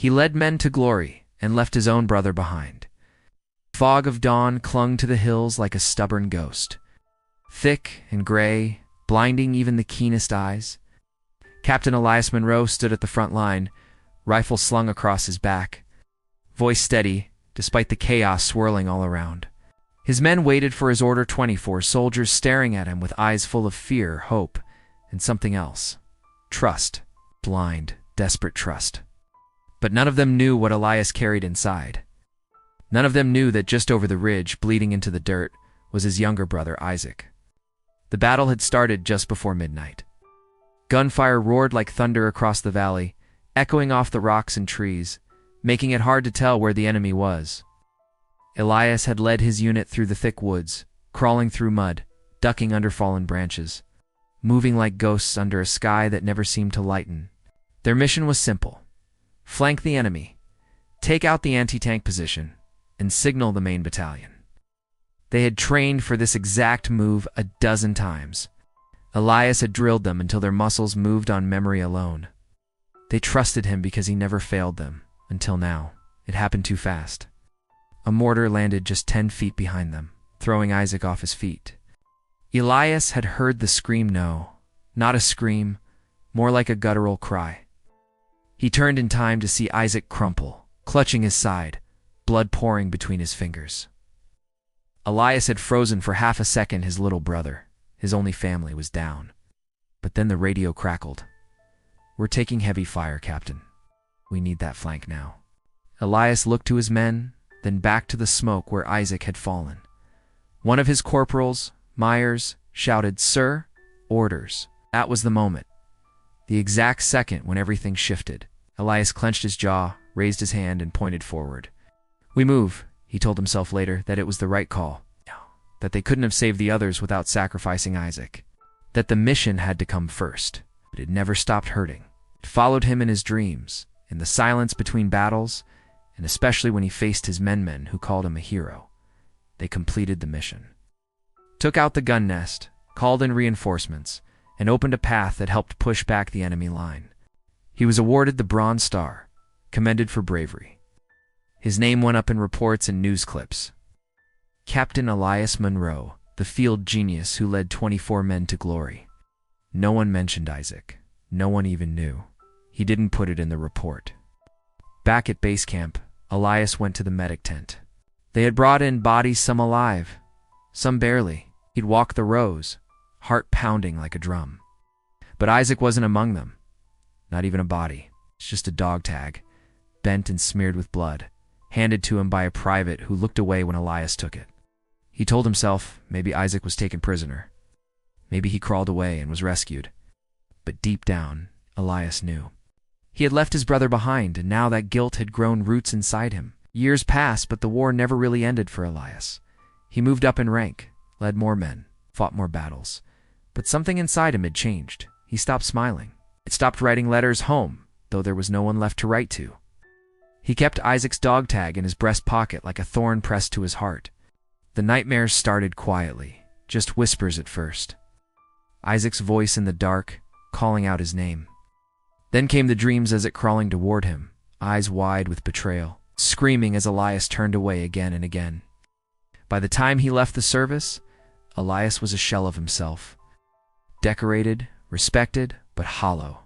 He led men to glory and left his own brother behind. The fog of dawn clung to the hills like a stubborn ghost, thick and gray, blinding even the keenest eyes. Captain Elias Monroe stood at the front line, rifle slung across his back, voice steady despite the chaos swirling all around. His men waited for his order, 24 soldiers staring at him with eyes full of fear, hope, and something else. Trust. Blind, desperate trust. But none of them knew what Elias carried inside. None of them knew that just over the ridge, bleeding into the dirt, was his younger brother, Isaac. The battle had started just before midnight. Gunfire roared like thunder across the valley, echoing off the rocks and trees, making it hard to tell where the enemy was. Elias had led his unit through the thick woods, crawling through mud, ducking under fallen branches, moving like ghosts under a sky that never seemed to lighten. Their mission was simple: flank the enemy, take out the anti-tank position, and signal the main battalion. They had trained for this exact move a dozen times. Elias had drilled them until their muscles moved on memory alone. They trusted him because he never failed them, until now. It happened too fast. A mortar landed just 10 feet behind them, throwing Isaac off his feet. Elias had heard the scream. No, not a scream, more like a guttural cry. He turned in time to see Isaac crumple, clutching his side, blood pouring between his fingers. Elias had frozen for half a second. His little brother, his only family, was down. But then the radio crackled. "We're taking heavy fire, Captain. We need that flank now." Elias looked to his men, then back to the smoke where Isaac had fallen. One of his corporals, Myers, shouted, "Sir, orders." That was the moment. The exact second when everything shifted. Elias clenched his jaw, raised his hand, and pointed forward. "We move," he told himself later, that it was the right call. That they couldn't have saved the others without sacrificing Isaac. That the mission had to come first. But it never stopped hurting. It followed him in his dreams, in the silence between battles, and especially when he faced his men who called him a hero. They completed the mission. Took out the gun nest, called in reinforcements, and opened a path that helped push back the enemy line. He was awarded the Bronze Star, commended for bravery. His name went up in reports and news clips. Captain Elias Monroe, the field genius who led 24 men to glory. No one mentioned Isaac. No one even knew. He didn't put it in the report. Back at base camp, Elias went to the medic tent. They had brought in bodies, some alive, some barely. He'd walked the rows, heart pounding like a drum. But Isaac wasn't among them. Not even a body. It's just a dog tag, bent and smeared with blood, handed to him by a private who looked away when Elias took it. He told himself maybe Isaac was taken prisoner. Maybe he crawled away and was rescued. But deep down, Elias knew. He had left his brother behind, and now that guilt had grown roots inside him. Years passed, but the war never really ended for Elias. He moved up in rank, led more men, fought more battles. But something inside him had changed. He stopped smiling. It stopped writing letters home, though there was no one left to write to. He kept Isaac's dog tag in his breast pocket like a thorn pressed to his heart. The nightmares started quietly, just whispers at first. Isaac's voice in the dark, calling out his name. Then came the dreams, as it crawling toward him, eyes wide with betrayal, screaming as Elias turned away again and again. By the time he left the service, Elias was a shell of himself. Decorated, respected, but hollow.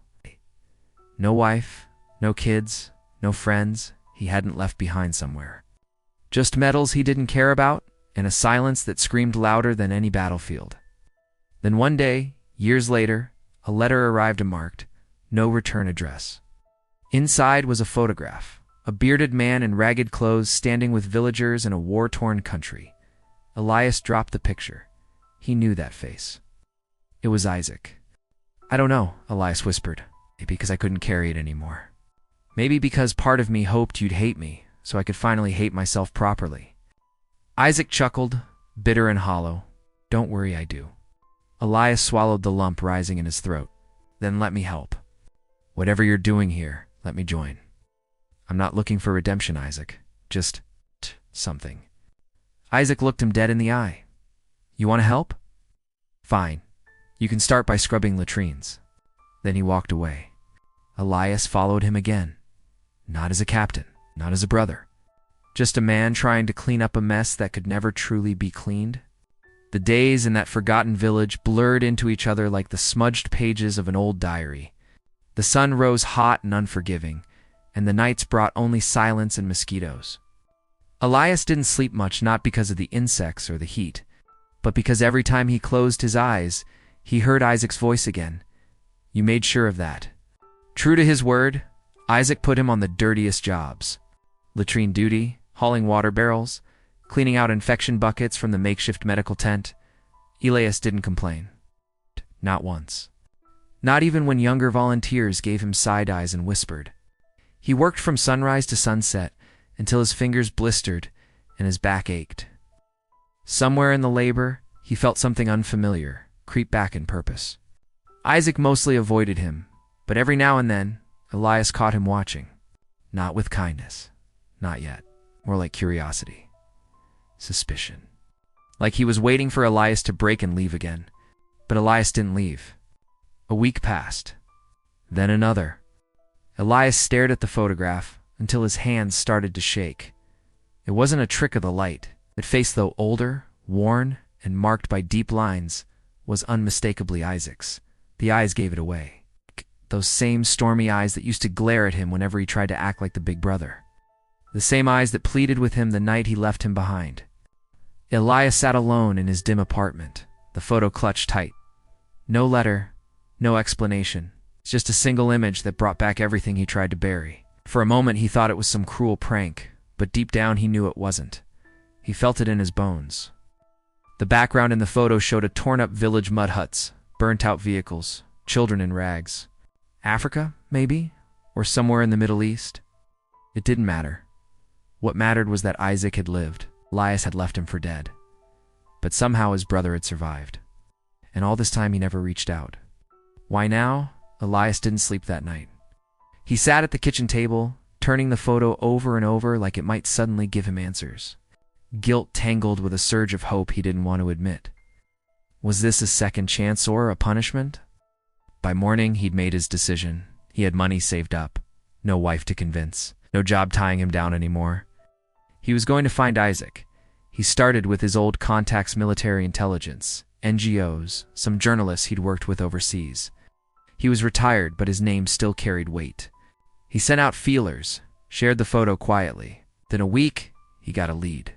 No wife, no kids, no friends he hadn't left behind somewhere. Just medals he didn't care about, and a silence that screamed louder than any battlefield. Then one day, years later, a letter arrived marked, "No return address." Inside was a photograph, a bearded man in ragged clothes standing with villagers in a war-torn country. Elias dropped the picture. He knew that face. It was Isaac. "I don't know," Elias whispered. "Maybe because I couldn't carry it anymore. Maybe because part of me hoped you'd hate me, so I could finally hate myself properly." Isaac chuckled, bitter and hollow. "Don't worry, I do." Elias swallowed the lump rising in his throat. "Then let me help. Whatever you're doing here, let me join. I'm not looking for redemption, Isaac. Just something." Isaac looked him dead in the eye. "You want to help? Fine. You can start by scrubbing latrines." Then he walked away. Elias followed him again. Not as a captain, not as a brother. Just a man trying to clean up a mess that could never truly be cleaned. The days in that forgotten village blurred into each other like the smudged pages of an old diary. The sun rose hot and unforgiving, and the nights brought only silence and mosquitoes. Elias didn't sleep much, not because of the insects or the heat, but because every time he closed his eyes, he heard Isaac's voice again. You made sure of that. True to his word, Isaac put him on the dirtiest jobs. Latrine duty, hauling water barrels, cleaning out infection buckets from the makeshift medical tent. Elias didn't complain. Not once. Not even when younger volunteers gave him side eyes and whispered. He worked from sunrise to sunset until his fingers blistered and his back ached. Somewhere in the labor, he felt something unfamiliar creep back in purpose. Isaac mostly avoided him, but every now and then, Elias caught him watching. Not with kindness. Not yet. More like curiosity. Suspicion. Like he was waiting for Elias to break and leave again. But Elias didn't leave. A week passed. Then another. Elias stared at the photograph until his hands started to shake. It wasn't a trick of the light. That face, though older, worn, and marked by deep lines, was unmistakably Isaac's. The eyes gave it away. Those same stormy eyes that used to glare at him whenever he tried to act like the big brother. The same eyes that pleaded with him the night he left him behind. Elias sat alone in his dim apartment, the photo clutched tight. No letter, no explanation. It's just a single image that brought back everything he tried to bury. For a moment he thought it was some cruel prank, but deep down he knew it wasn't. He felt it in his bones. The background in the photo showed a torn-up village mud huts, burnt-out vehicles, children in rags. Africa, maybe? Or somewhere in the Middle East? It didn't matter. What mattered was that Isaac had lived. Elias had left him for dead. But somehow his brother had survived. And all this time he never reached out. Why now? Elias didn't sleep that night. He sat at the kitchen table, turning the photo over and over like it might suddenly give him answers. Guilt tangled with a surge of hope he didn't want to admit. Was this a second chance or a punishment? By morning, he'd made his decision. He had money saved up. No wife to convince. No job tying him down anymore. He was going to find Isaac. He started with his old contacts, military intelligence, NGOs, some journalists he'd worked with overseas. He was retired, but his name still carried weight. He sent out feelers, shared the photo quietly. Within a week, he got a lead.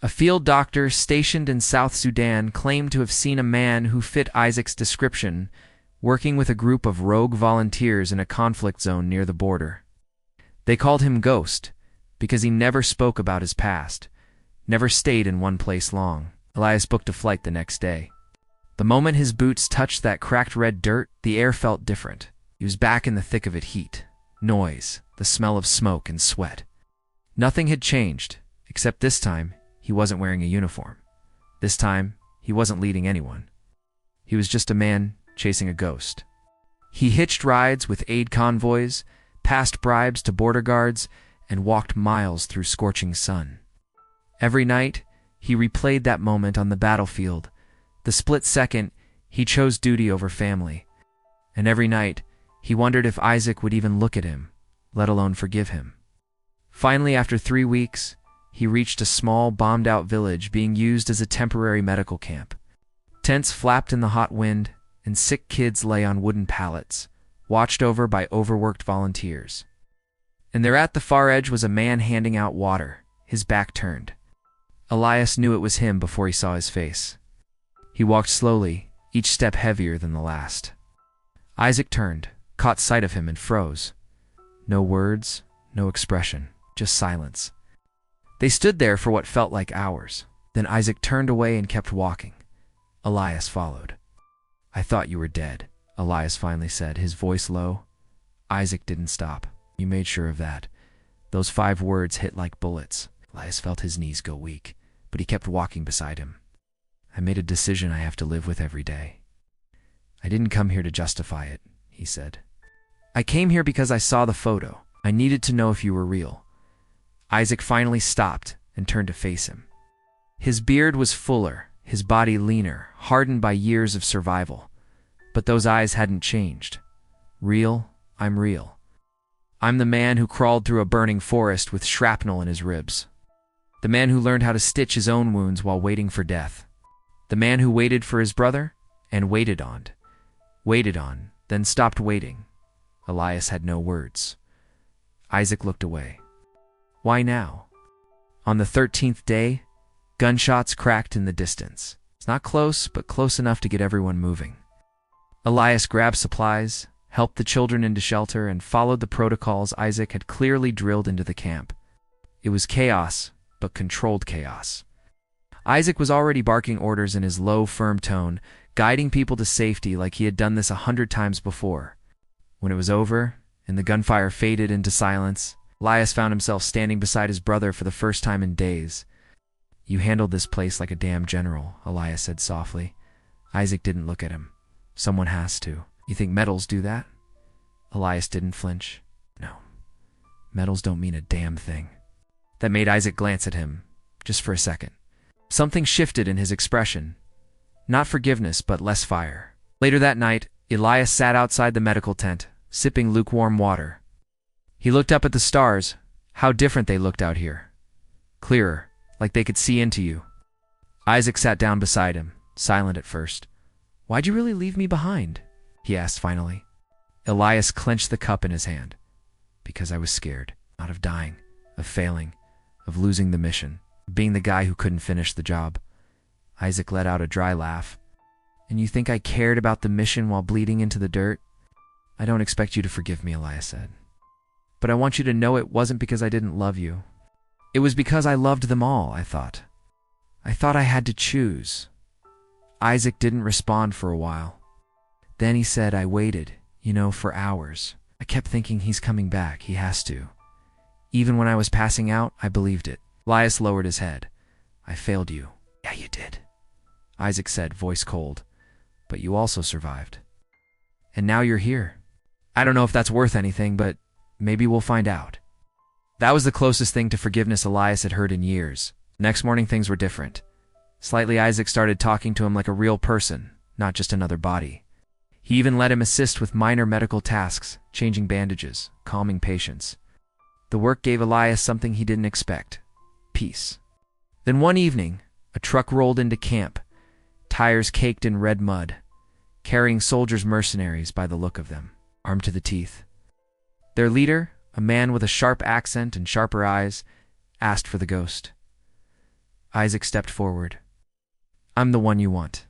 A field doctor stationed in South Sudan claimed to have seen a man who fit Isaac's description working with a group of rogue volunteers in a conflict zone near the border. They called him Ghost because he never spoke about his past, never stayed in one place long. Elias booked a flight the next day. The moment his boots touched that cracked red dirt, the air felt different. He was back in the thick of it: heat, noise, the smell of smoke and sweat. Nothing had changed, except this time he wasn't wearing a uniform. This time he wasn't leading anyone. He was just a man chasing a ghost. He hitched rides with aid convoys, passed bribes to border guards, and walked miles through scorching sun. Every night, he replayed that moment on the battlefield, the split second he chose duty over family. And every night, he wondered if Isaac would even look at him, let alone forgive him. Finally, after 3 weeks, he reached a small, bombed-out village being used as a temporary medical camp. Tents flapped in the hot wind, and sick kids lay on wooden pallets, watched over by overworked volunteers. And there at the far edge was a man handing out water, his back turned. Elias knew it was him before he saw his face. He walked slowly, each step heavier than the last. Isaac turned, caught sight of him, and froze. No words, no expression, just silence. They stood there for what felt like hours. Then Isaac turned away and kept walking. Elias followed. "I thought you were dead," Elias finally said, his voice low. Isaac didn't stop. "You made sure of that." Those 5 words hit like bullets. Elias felt his knees go weak, but he kept walking beside him. "I made a decision I have to live with every day. I didn't come here to justify it," he said. "I came here because I saw the photo. I needed to know if you were real." Isaac finally stopped and turned to face him. His beard was fuller, his body leaner, hardened by years of survival. But those eyes hadn't changed. "Real, I'm real." I'm the man who crawled through a burning forest with shrapnel in his ribs. The man who learned how to stitch his own wounds while waiting for death. The man who waited for his brother and waited on, then stopped waiting. Elias had no words. Isaac looked away. Why now? On the 13th day, gunshots cracked in the distance. It's not close, but close enough to get everyone moving. Elias grabbed supplies, helped the children into shelter, and followed the protocols Isaac had clearly drilled into the camp. It was chaos, but controlled chaos. Isaac was already barking orders in his low, firm tone, guiding people to safety like he had done this 100 times before. When it was over, and the gunfire faded into silence, Elias found himself standing beside his brother for the first time in days. "You handled this place like a damn general," Elias said softly. Isaac didn't look at him. "Someone has to." "You think medals do that?" Elias didn't flinch. "No. Medals don't mean a damn thing." That made Isaac glance at him, just for a second. Something shifted in his expression. Not forgiveness, but less fire. Later that night, Elias sat outside the medical tent, sipping lukewarm water. He looked up at the stars. How different they looked out here. Clearer, like they could see into you. Isaac sat down beside him, silent at first. "Why'd you really leave me behind?" he asked finally. Elias clenched the cup in his hand. "Because I was scared, not of dying, of failing, of losing the mission, of being the guy who couldn't finish the job." Isaac let out a dry laugh. "And you think I cared about the mission while bleeding into the dirt?" "I don't expect you to forgive me," Elias said. "But I want you to know it wasn't because I didn't love you. It was because I loved them all, I thought. I thought I had to choose." Isaac didn't respond for a while. Then he said, "I waited, for hours. I kept thinking he's coming back, he has to. Even when I was passing out, I believed it." Elias lowered his head. "I failed you." "Yeah, you did," Isaac said, voice cold. "But you also survived. And now you're here. I don't know if that's worth anything, but maybe we'll find out." That was the closest thing to forgiveness Elias had heard in years. Next morning, things were different. Slightly, Isaac started talking to him like a real person, not just another body. He even let him assist with minor medical tasks, changing bandages, calming patients. The work gave Elias something he didn't expect: peace. Then one evening, a truck rolled into camp, tires caked in red mud, carrying soldiers mercenaries by the look of them, armed to the teeth. Their leader, a man with a sharp accent and sharper eyes, asked for the ghost. Isaac stepped forward. "I'm the one you want."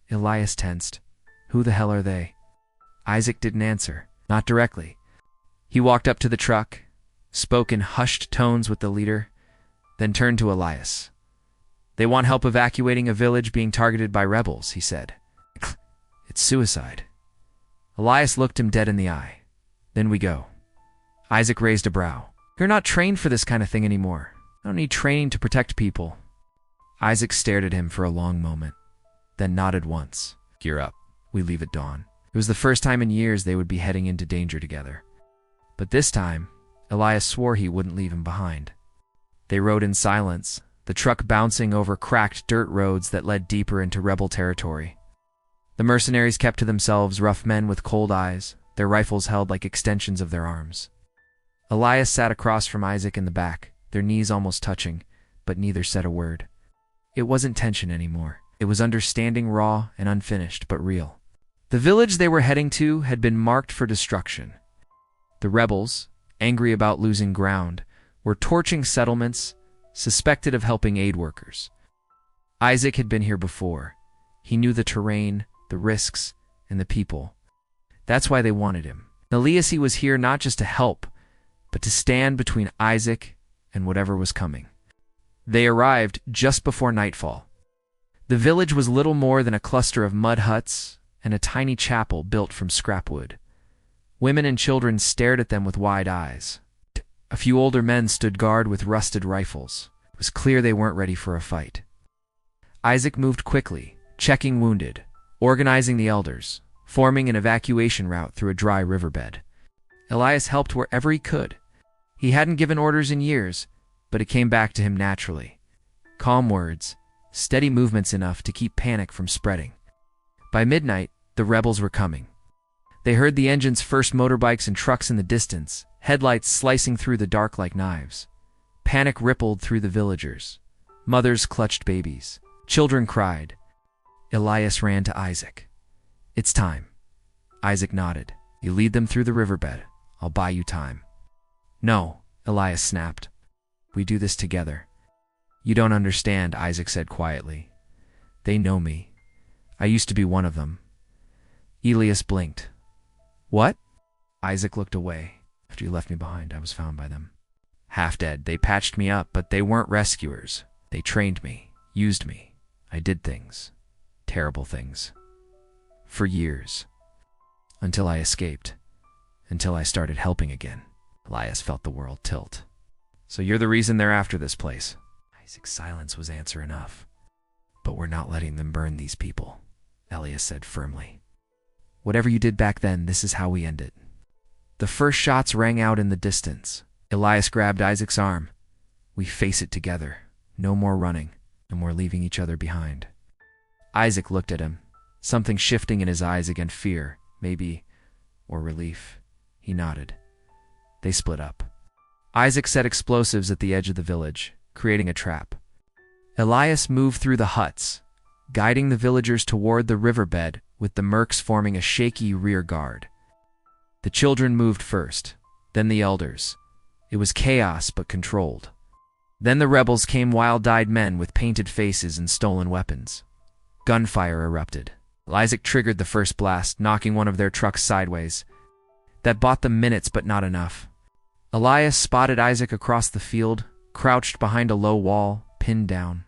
Elias tensed. "Who the hell are they?" Isaac didn't answer, not directly. He walked up to the truck, spoke in hushed tones with the leader, then turned to Elias. "They want help evacuating a village being targeted by rebels," he said. "It's suicide." Elias looked him dead in the eye. "Then we go." Isaac raised a brow. "You're not trained for this kind of thing anymore. I don't need training to protect people." Isaac stared at him for a long moment, then nodded once. "Gear up. We leave at dawn." It was the first time in years they would be heading into danger together. But this time, Elias swore he wouldn't leave him behind. They rode in silence, the truck bouncing over cracked dirt roads that led deeper into rebel territory. The mercenaries kept to themselves, rough men with cold eyes, their rifles held like extensions of their arms. Elias sat across from Isaac in the back, their knees almost touching, but neither said a word. It wasn't tension anymore. It was understanding, raw and unfinished, but real. The village they were heading to had been marked for destruction. The rebels, angry about losing ground, were torching settlements, suspected of helping aid workers. Isaac had been here before. He knew the terrain, the risks, and the people. That's why they wanted him. Elias was here not just to help, but to stand between Isaac and whatever was coming. They arrived just before nightfall. The village was little more than a cluster of mud huts and a tiny chapel built from scrap wood. Women and children stared at them with wide eyes. A few older men stood guard with rusted rifles. It was clear they weren't ready for a fight. Isaac moved quickly, checking wounded, organizing the elders, forming an evacuation route through a dry riverbed. Elias helped wherever he could. He hadn't given orders in years, but it came back to him naturally. Calm words, steady movements enough to keep panic from spreading. By midnight, the rebels were coming. They heard the engine's first motorbikes and trucks in the distance, headlights slicing through the dark like knives. Panic rippled through the villagers. Mothers clutched babies. Children cried. Elias ran to Isaac. "It's time." Isaac nodded. "You lead them through the riverbed. I'll buy you time." "No," Elias snapped. "We do this together." "You don't understand," Isaac said quietly. "They know me. I used to be one of them." Elias blinked. "What?" Isaac looked away. "After you left me behind, I was found by them. Half dead. They patched me up, but they weren't rescuers. They trained me, used me. I did things. Terrible things. For years. Until I escaped. Until I started helping again." Elias felt the world tilt. "So you're the reason they're after this place?" Isaac's silence was answer enough. "But we're not letting them burn these people," Elias said firmly. "Whatever you did back then, this is how we end it." The first shots rang out in the distance. Elias grabbed Isaac's arm. "We face it together. No more running. No more leaving each other behind." Isaac looked at him, something shifting in his eyes again, fear, maybe, or relief. He nodded. They split up. Isaac set explosives at the edge of the village, creating a trap. Elias moved through the huts, guiding the villagers toward the riverbed, with the mercs forming a shaky rear guard. The children moved first, then the elders. It was chaos but controlled. Then the rebels came, wild-eyed men with painted faces and stolen weapons. Gunfire erupted. Isaac triggered the first blast, knocking one of their trucks sideways. That bought them minutes, but not enough. Elias spotted Isaac across the field, crouched behind a low wall, pinned down.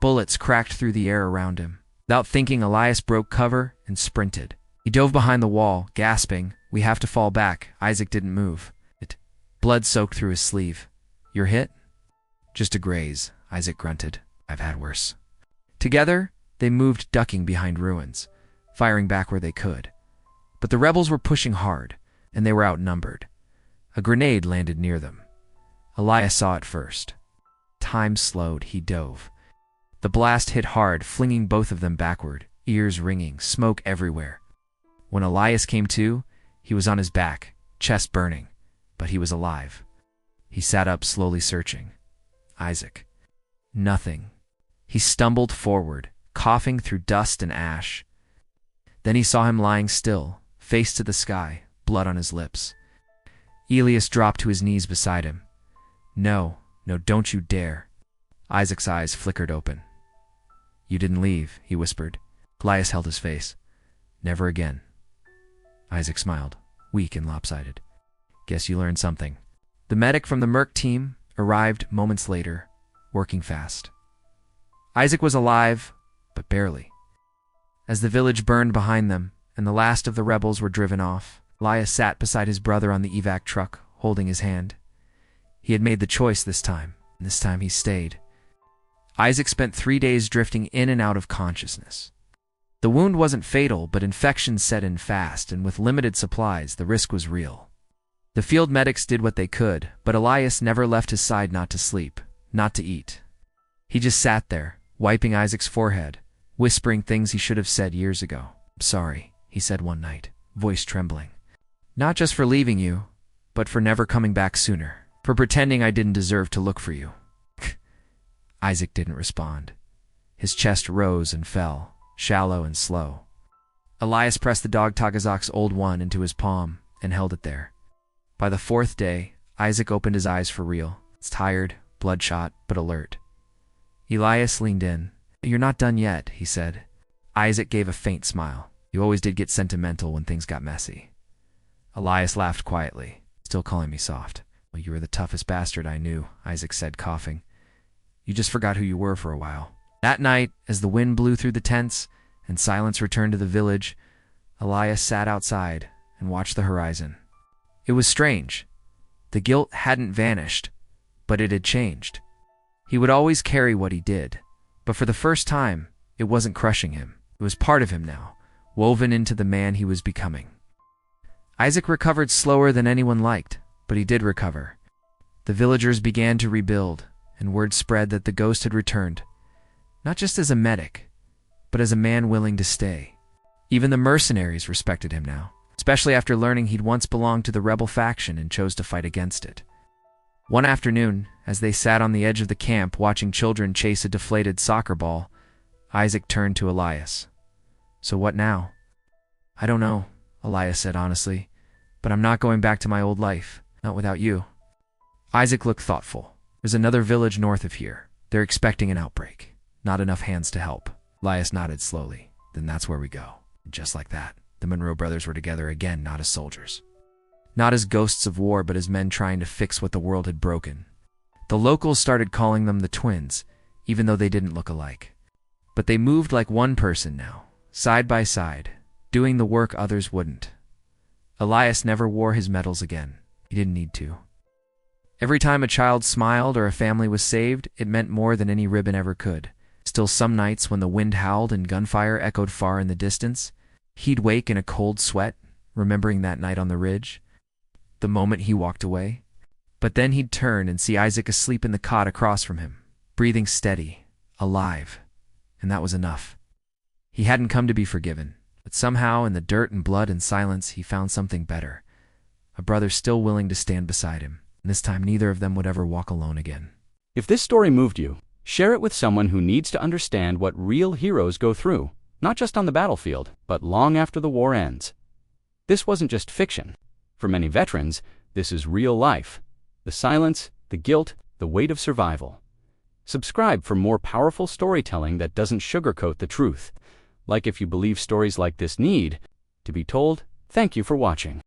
Bullets cracked through the air around him. Without thinking, Elias broke cover and sprinted. He dove behind the wall, gasping, "We have to fall back." Isaac didn't move. Blood soaked through his sleeve. "You're hit?" "Just a graze," Isaac grunted. "I've had worse." Together, they moved, ducking behind ruins, firing back where they could. But the rebels were pushing hard, and they were outnumbered. A grenade landed near them. Elias saw it first. Time slowed. He dove. The blast hit hard, flinging both of them backward, ears ringing, smoke everywhere. When Elias came to, he was on his back, chest burning, but he was alive. He sat up, slowly searching. Isaac. Nothing. He stumbled forward, coughing through dust and ash. Then he saw him lying still, face to the sky, blood on his lips. Elias dropped to his knees beside him. No, don't you dare." Isaac's eyes flickered open. "You didn't leave," he whispered. Elias held his face. "Never again." Isaac smiled, weak and lopsided. "Guess you learned something." The medic from the Merc team arrived moments later, working fast. Isaac was alive, but barely. As the village burned behind them, and the last of the rebels were driven off, Elias sat beside his brother on the evac truck, holding his hand. He had made the choice this time, and this time he stayed. Isaac spent 3 days drifting in and out of consciousness. The wound wasn't fatal, but infection set in fast, and with limited supplies, the risk was real. The field medics did what they could, but Elias never left his side, not to sleep, not to eat. He just sat there, wiping Isaac's forehead, whispering things he should have said years ago. "I'm sorry," he said one night, voice trembling. "Not just for leaving you, but for never coming back sooner. For pretending I didn't deserve to look for you." Isaac didn't respond. His chest rose and fell, shallow and slow. Elias pressed the dog Takazak's old one into his palm and held it there. By the 4th day, Isaac opened his eyes for real. It's tired, bloodshot, but alert. Elias leaned in. "You're not done yet," he said. Isaac gave a faint smile. "You always did get sentimental when things got messy." Elias laughed quietly, still calling me soft. "Well, you were the toughest bastard I knew," Isaac said, coughing. "You just forgot who you were for a while." That night, as the wind blew through the tents and silence returned to the village, Elias sat outside and watched the horizon. It was strange. The guilt hadn't vanished, but it had changed. He would always carry what he did, but for the first time, it wasn't crushing him. It was part of him now, woven into the man he was becoming. Isaac recovered slower than anyone liked, but he did recover. The villagers began to rebuild, and word spread that the ghost had returned, not just as a medic, but as a man willing to stay. Even the mercenaries respected him now. His especially after learning he'd once belonged to the rebel faction and chose to fight against it. One afternoon, as they sat on the edge of the camp watching children chase a deflated soccer ball, Isaac turned to Elias. "So what now?" "I don't know," Elias said honestly, "but I'm not going back to my old life, not without you." Isaac looked thoughtful. "There's another village north of here. They're expecting an outbreak. Not enough hands to help." Elias nodded slowly. "Then that's where we go." And just like that, the Monroe brothers were together again, not as soldiers. Not as ghosts of war, but as men trying to fix what the world had broken. The locals started calling them the twins, even though they didn't look alike. But they moved like one person now, side by side, doing the work others wouldn't. Elias never wore his medals again. He didn't need to. Every time a child smiled or a family was saved, it meant more than any ribbon ever could. Still, some nights when the wind howled and gunfire echoed far in the distance, he'd wake in a cold sweat, remembering that night on the ridge, the moment he walked away. But then he'd turn and see Isaac asleep in the cot across from him, breathing steady, alive. And that was enough. He hadn't come to be forgiven, but somehow in the dirt and blood and silence he found something better. A brother still willing to stand beside him, and this time neither of them would ever walk alone again. If this story moved you, share it with someone who needs to understand what real heroes go through, not just on the battlefield, but long after the war ends. This wasn't just fiction. For many veterans, this is real life. The silence, the guilt, the weight of survival. Subscribe for more powerful storytelling that doesn't sugarcoat the truth. Like if you believe stories like this need to be told. Thank you for watching.